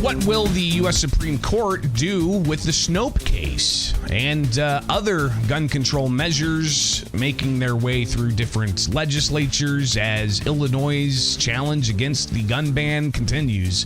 What will the U.S. Supreme Court do with the Snope case and other gun control measures making their way through different legislatures as Illinois' challenge against the gun ban continues?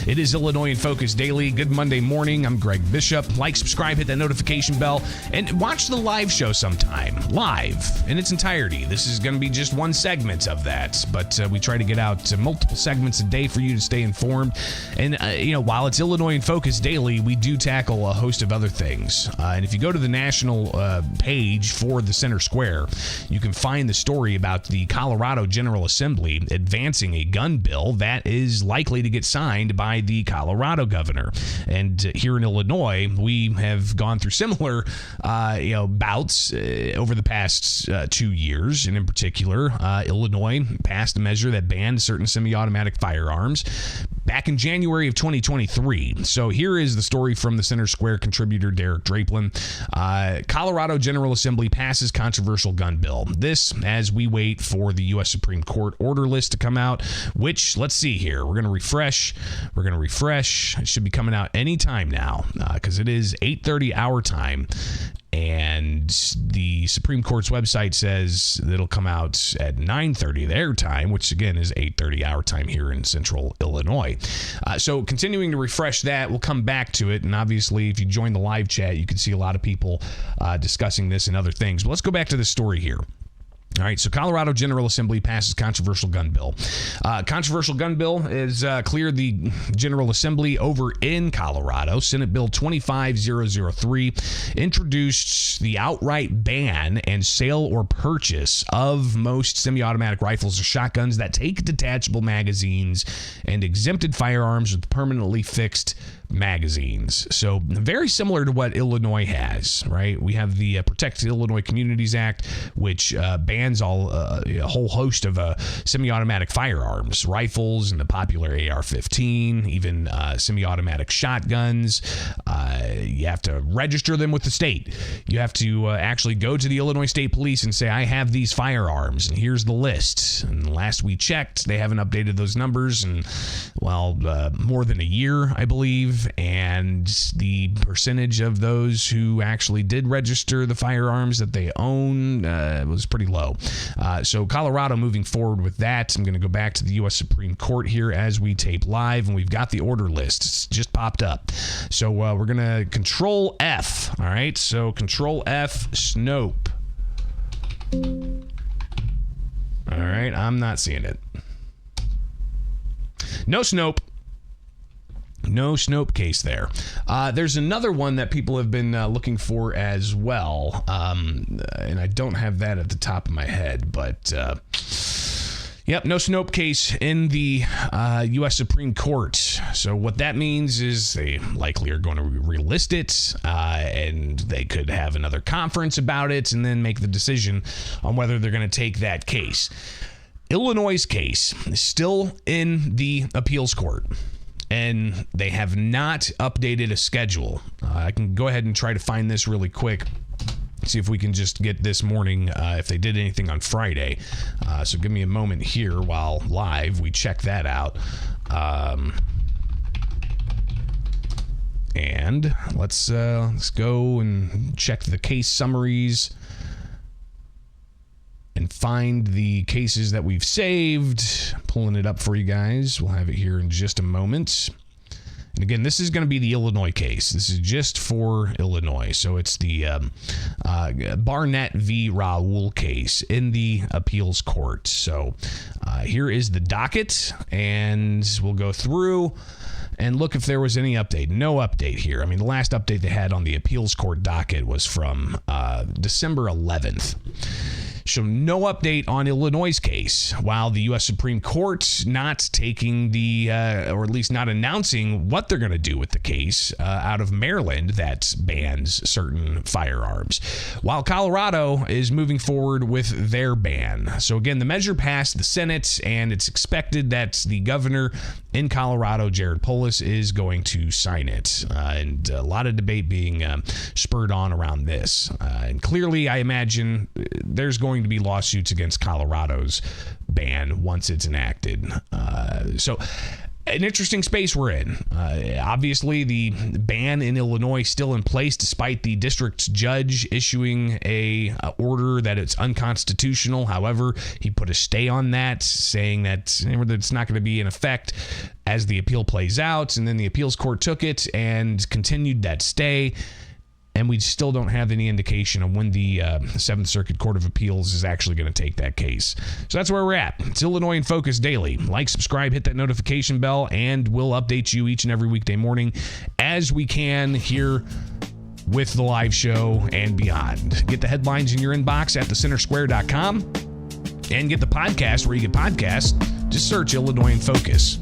It is Illinois in Focus Daily. Good Monday morning. I'm Greg Bishop. Like, subscribe, hit that notification bell, and watch the live show sometime. Live in its entirety. This is going to be just one segment of that, but we try to get out multiple segments a day for you to stay informed. And while it's Illinois in Focus Daily, we do tackle a host of other things. And if you go to the national page for the Center Square, you can find the story about the Colorado General Assembly advancing a gun bill that is likely to get signed by the Colorado governor. And here in Illinois, we have gone through similar bouts over the past 2 years. And in particular, Illinois passed a measure that banned certain semi-automatic firearms back in January of 2023. So here is the story from the Center Square contributor Derek Draplin. Colorado General Assembly passes controversial gun bill. This as we wait for the U.S. Supreme Court order list to come out, which, let's see here. We're going to refresh. It should be coming out any time now because it is 8:30 our time. And the Supreme Court's website says it'll come out at 9:30 their time, which again is 8:30 our time here in central Illinois. So continuing to refresh that, we'll come back to it. And obviously, if you join the live chat, you can see a lot of people discussing this and other things. But let's go back to the story here. All right, so Colorado General Assembly passes controversial gun bill. Controversial gun bill is cleared the General Assembly over in Colorado. Senate Bill 25003 introduced the outright ban and sale or purchase of most semi-automatic rifles or shotguns that take detachable magazines and exempted firearms with permanently fixed magazines. So very similar to what Illinois has, right? We have the Protect Illinois Communities Act, which bans a whole host of semi-automatic firearms, rifles, and the popular AR-15, even semi-automatic shotguns. You have to register them with the state. You have to actually go to the Illinois State Police and say, I have these firearms, and here's the list. And last we checked, they haven't updated those numbers in, more than a year, I believe. And the percentage of those who actually did register the firearms that they own was pretty low. So Colorado moving forward with that. I'm going to go back to the U.S. Supreme Court here as we tape live, and we've got the order list. It's just popped up. So we're going to Control F. All right, so Control F, Snope. All right, I'm not seeing it. No Snope. No Snope case there. There's another one that people have been looking for as well, and I don't have that at the top of my head, but yep, no Snope case in the U.S. Supreme Court. So what that means is they likely are going to relist it, and they could have another conference about it and then make the decision on whether they're going to take that case. Illinois' case is still in the appeals court, and they have not updated a schedule. I can go ahead and try to find this really quick. See if we can just get this morning if they did anything on Friday. So give me a moment here while live we check that out. And let's go and check the case summaries and find the cases that we've saved. Pulling it up for you guys. We'll have it here in just a moment. And again, this is going to be the Illinois case. This is just for Illinois. So it's the Barnett v. Raoul case in the appeals court. So here is the docket, and we'll go through and look if there was any update. No update here. I mean, the last update they had on the appeals court docket was from December 11th. So no update on Illinois' case, while the U.S. Supreme Court not taking or at least not announcing what they're going to do with the case out of Maryland that bans certain firearms, while Colorado is moving forward with their ban. So again, the measure passed the Senate, and it's expected that the governor in Colorado, Jared Polis, is going to sign it. And a lot of debate being spurred on around this. And clearly, I imagine there's going to be lawsuits against Colorado's ban once it's enacted. So an interesting space we're in. Obviously, the ban in Illinois still in place, despite the district judge issuing a order that it's unconstitutional. However, he put a stay on that, saying that it's not going to be in effect as the appeal plays out. And then the appeals court took it and continued that stay. And we still don't have any indication of when the 7th Circuit Court of Appeals is actually going to take that case. So that's where we're at. It's Illinois in Focus Daily. Like, subscribe, hit that notification bell, and we'll update you each and every weekday morning as we can here with the live show and beyond. Get the headlines in your inbox at thecentersquare.com and get the podcast where you get podcasts. Just search Illinois in Focus.